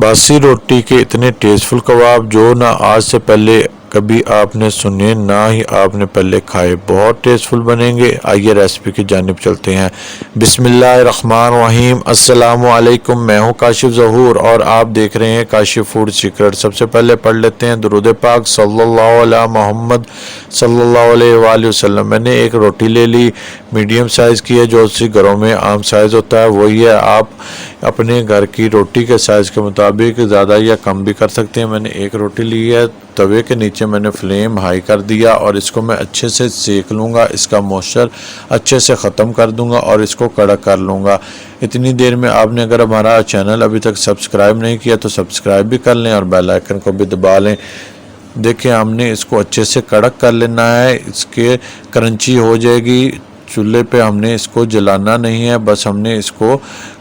बासी रोटी के इतने टेस्टफुल कबाब जो ना आज से पहले कभी आपने सुने ना ही आपने पहले खाए, बहुत टेस्टफुल बनेंगे। आइए रेसिपी की जानिब चलते हैं। बिस्मिल्लाहिर्रहमानिर्रहीम। अस्सलामु अलैकुम। मैं हूँ काशिफ ज़हूर और आप देख रहे हैं काशिफ फूड सीक्रेट। सबसे पहले पढ़ लेते हैं दुरूद पाक सल्लल्लाहु अला मोहम्मद सल्लल्लाहु अलैहि वसल्लम। मैंने एक रोटी ले ली, मीडियम साइज़ की है, जो उसी घरों में आम साइज़ होता है वही है। आप अपने घर की रोटी के साइज़ के मुताबिक ज़्यादा या कम भी कर सकते हैं। मैंने एक रोटी ली है, तवे के नीचे मैंने फ्लेम हाई कर दिया और इसको मैं अच्छे से सेक लूँगा। इसका मॉइस्चर अच्छे से ख़त्म कर दूँगा और इसको कड़क कर लूँगा। इतनी देर में आपने अगर हमारा चैनल अभी तक सब्सक्राइब नहीं किया तो सब्सक्राइब भी कर लें और बेल आइकन को भी दबा लें। देखिए हमने इसको अच्छे से कड़क कर लेना है, इसके क्रंची हो जाएगी। चूल्हे पे हमने इसको जलाना नहीं है, बस हमने इसको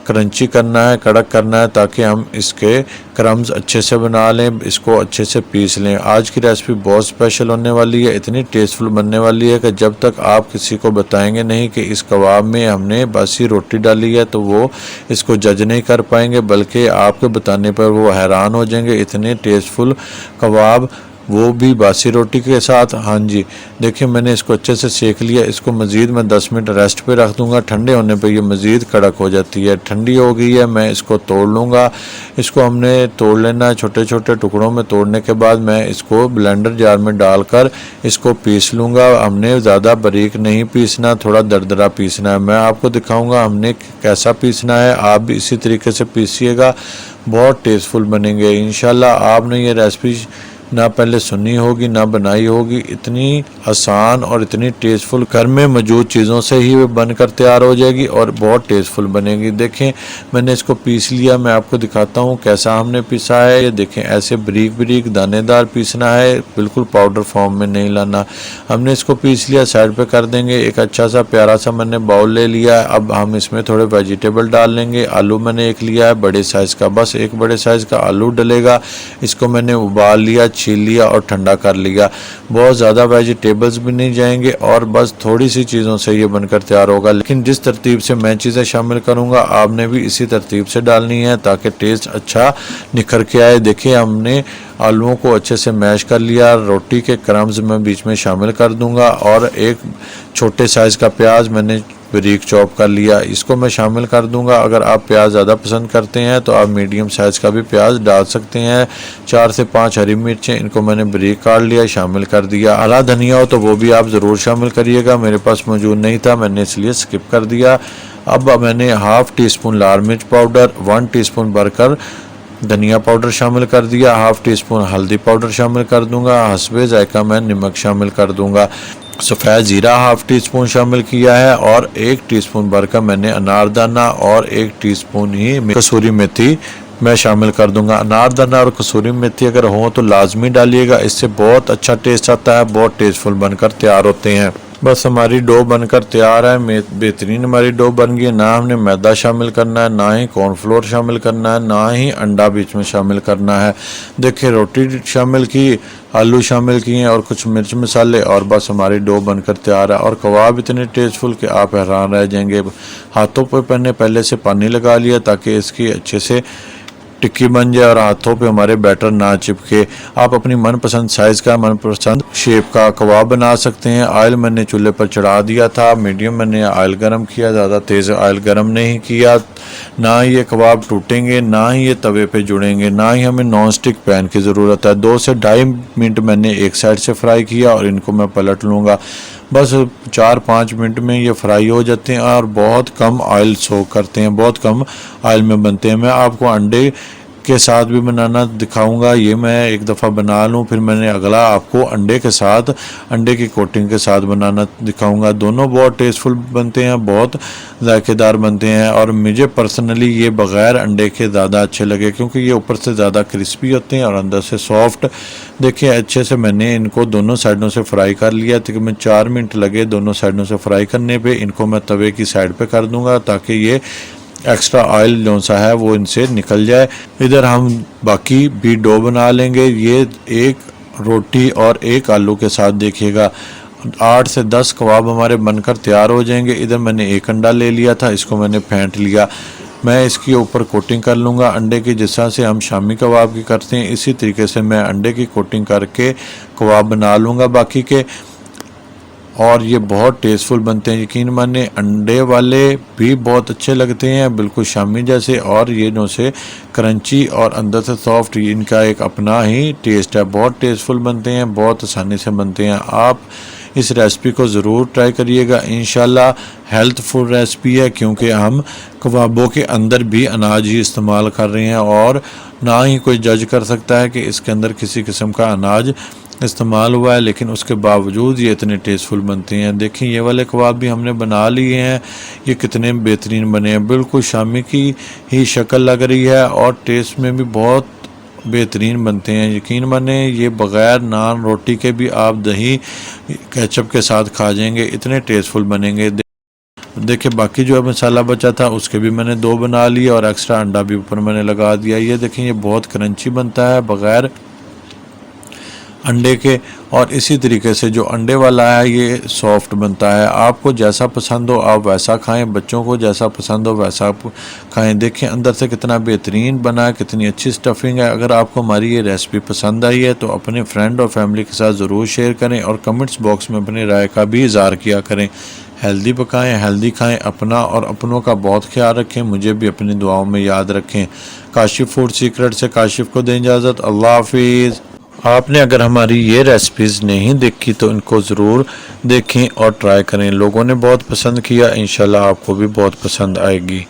क्रंची करना है, कड़क करना है, ताकि हम इसके क्रम्स अच्छे से बना लें, इसको अच्छे से पीस लें। आज की रेसिपी बहुत स्पेशल होने वाली है, इतनी टेस्टफुल बनने वाली है कि जब तक आप किसी को बताएंगे नहीं कि इस कबाब में हमने बासी रोटी डाली है तो वो इसको जज नहीं कर पाएंगे, बल्कि आपके बताने पर वो हैरान हो जाएंगे। इतने टेस्टफुल कबाब, वो भी बासी रोटी के साथ। हाँ जी, देखिए मैंने इसको अच्छे से सेक लिया। इसको मज़ीद मैं 10 मिनट रेस्ट पे रख दूंगा। ठंडे होने पे ये मज़ीद कड़क हो जाती है। ठंडी हो गई है, मैं इसको तोड़ लूँगा। इसको हमने तोड़ लेना है, छोटे छोटे टुकड़ों में तोड़ने के बाद मैं इसको ब्लेंडर जार में डालकर इसको पीस लूँगा। हमने ज़्यादा बारीक नहीं पीसना, थोड़ा दरदरा पीसना है। मैं आपको दिखाऊँगा हमने कैसा पीसना है, आप भी इसी तरीके से पीसिएगा, बहुत टेस्टफुल बनेंगे इंशाल्लाह। आपने ये रेसिपी ना पहले सुनी होगी ना बनाई होगी। इतनी आसान और इतनी टेस्टफुल, घर में मौजूद चीज़ों से ही बनकर तैयार हो जाएगी और बहुत टेस्टफुल बनेगी। देखें मैंने इसको पीस लिया, मैं आपको दिखाता हूँ कैसा हमने पीसा है। ये देखें ऐसे बारीक बारीक दानेदार पीसना है, बिल्कुल पाउडर फॉर्म में नहीं लाना। हमने इसको पीस लिया, साइड पे कर देंगे। एक अच्छा सा प्यारा सा मैंने बाउल ले लिया है। अब हम इसमें थोड़े वेजिटेबल डाल लेंगे। आलू मैंने एक लिया है बड़े साइज़ का, बस एक बड़े साइज़ का आलू डलेगा। इसको मैंने उबाल लिया, छील लिया और ठंडा कर लिया। बहुत ज़्यादा वेजिटेबल्स भी नहीं जाएंगे और बस थोड़ी सी चीज़ों से ये बनकर तैयार होगा। लेकिन जिस तरतीब से मैं चीज़ें शामिल करूँगा आपने भी इसी तरतीब से डालनी है ताकि टेस्ट अच्छा निखर के आए। देखिए हमने आलूओं को अच्छे से मैश कर लिया। रोटी के क्रम्स मैं बीच में शामिल कर दूंगा और एक छोटे साइज़ का प्याज मैंने बारीक चॉप कर लिया, इसको मैं शामिल कर दूंगा। अगर आप प्याज ज़्यादा पसंद करते हैं तो आप मीडियम साइज़ का भी प्याज डाल सकते हैं। 4 से 5 हरी मिर्चें, इनको मैंने बारीक काट लिया, शामिल कर दिया। हरा धनिया हो तो वो भी आप ज़रूर शामिल करिएगा, मेरे पास मौजूद नहीं था, मैंने इसलिए स्किप कर दिया। अब मैंने हाफ़ टी स्पून लाल मिर्च पाउडर, 1 टीस्पून भरकर धनिया पाउडर शामिल कर दिया, हाफ़ टी स्पून हल्दी पाउडर शामिल कर दूंगा, हस्बे जायका मैं नमक शामिल कर दूंगा। सफ़ेद ज़ीरा हाफ़ टी स्पून शामिल किया है और 1 टीस्पून भरकर मैंने अनारदाना और 1 टीस्पून ही कसूरी मेथी मैं शामिल कर दूंगा। अनारदाना और कसूरी मेथी अगर हो तो लाजमी डालिएगा, इससे बहुत अच्छा टेस्ट आता है, बहुत टेस्टफुल बनकर तैयार होते हैं। बस हमारी डो बनकर तैयार है, बेहतरीन हमारी डो बन गई। ना हमने मैदा शामिल करना है, ना ही कॉर्नफ्लोर शामिल करना है, ना ही अंडा बीच में शामिल करना है। देखिए रोटी शामिल की, आलू शामिल किए हैं और कुछ मिर्च मसाले और बस हमारी डो बनकर तैयार है। और कबाब इतने टेस्टफुल कि आप हैरान रह जाएंगे। हाथों पर मैंने पहले से पानी लगा लिया ताकि इसकी अच्छे से टिक्की बन जाए और हाथों पे हमारे बैटर ना चिपके। आप अपनी मनपसंद साइज़ का, मनपसंद शेप का कबाब बना सकते हैं। ऑयल मैंने चूल्हे पर चढ़ा दिया था, मीडियम मैंने ऑयल गरम किया, ज़्यादा तेज़ ऑयल गरम नहीं किया। ना ये कबाब टूटेंगे, ना ही ये तवे पे जुड़ेंगे, ना ही हमें नॉन स्टिक पैन की ज़रूरत है। 2 से 2.5 मिनट मैंने एक साइड से फ्राई किया और इनको मैं पलट लूँगा। बस 4-5 मिनट में ये फ्राई हो जाते हैं और बहुत कम ऑयल सोक करते हैं, बहुत कम ऑयल में बनते हैं। मैं आपको अंडे के साथ भी बनाना दिखाऊंगा, ये मैं एक दफ़ा बना लूँ फिर मैंने अगला आपको अंडे के साथ, अंडे की कोटिंग के साथ बनाना दिखाऊंगा। दोनों बहुत टेस्टफुल बनते हैं, बहुत जायकेदार बनते हैं और मुझे पर्सनली ये बग़ैर अंडे के ज़्यादा अच्छे लगे क्योंकि ये ऊपर से ज़्यादा क्रिस्पी होते हैं और अंदर से सॉफ्ट। देखिए अच्छे से मैंने इनको दोनों साइडों से फ्राई कर लिया, तकरीबन 4 मिनट लगे दोनों साइडों से फ्राई करने पे। इनको मैं तवे की साइड पे कर दूंगा ताकि ये एक्स्ट्रा ऑयल जो सा है वो इनसे निकल जाए। इधर हम बाकी भी डो बना लेंगे। ये एक रोटी और एक आलू के साथ देखिएगा 8 से 10 कबाब हमारे बनकर तैयार हो जाएंगे। इधर मैंने एक अंडा ले लिया था, इसको मैंने फेंट लिया। मैं इसकी ऊपर कोटिंग कर लूँगा अंडे की, जिस तरह से हम शामी कबाब की करते हैं इसी तरीके से मैं अंडे की कोटिंग करके कबाब बना लूँगा बाकी के। और ये बहुत टेस्टफुल बनते हैं, यकीन माने अंडे वाले भी बहुत अच्छे लगते हैं बिल्कुल शामी जैसे, और ये नो से क्रंची और अंदर से सॉफ्ट, इनका एक अपना ही टेस्ट है। बहुत टेस्टफुल बनते हैं, बहुत आसानी से बनते हैं। आप इस रेसिपी को ज़रूर ट्राई करिएगा, इंशाल्लाह हेल्थफुल रेसिपी है क्योंकि हम कबाबों के अंदर भी अनाज ही इस्तेमाल कर रहे हैं और ना ही कोई जज कर सकता है कि इसके अंदर किसी किस्म का अनाज इस्तेमाल हुआ है, लेकिन उसके बावजूद ये इतने टेस्टफुल बनते हैं। देखिए ये वाले कबाब भी हमने बना लिए हैं, ये कितने बेहतरीन बने हैं, बिल्कुल शामी की ही शक्ल लग रही है और टेस्ट में भी बहुत बेहतरीन बनते हैं। यकीन माने ये बग़ैर नान रोटी के भी आप दही केचप के साथ खा जाएंगे, इतने टेस्टफुल बनेंगे। देखिए बाकी जो मसाला बचा था उसके भी मैंने 2 बना लिए और एक्स्ट्रा अंडा भी ऊपर मैंने लगा दिया। ये देखें ये बहुत क्रंची बनता है बग़ैर अंडे के, और इसी तरीके से जो अंडे वाला है ये सॉफ्ट बनता है। आपको जैसा पसंद हो आप वैसा खाएं, बच्चों को जैसा पसंद हो वैसा खाएं। देखें अंदर से कितना बेहतरीन बना है, कितनी अच्छी स्टफिंग है। अगर आपको हमारी ये रेसिपी पसंद आई है तो अपने फ्रेंड और फैमिली के साथ ज़रूर शेयर करें और कमेंट्स बॉक्स में अपनी राय का भी इज़हार किया करें। हेल्दी पकाएं, हेल्दी खाएं, अपना और अपनों का बहुत ख्याल रखें, मुझे भी अपनी दुआओं में याद रखें। काशिफ फूड सीक्रेट से काशिफ को दें इजाज़त। अल्लाह हाफिज़। आपने अगर हमारी ये रेसिपीज़ नहीं देखी तो इनको ज़रूर देखें और ट्राई करें। लोगों ने बहुत पसंद किया, इंशाल्लाह आपको भी बहुत पसंद आएगी।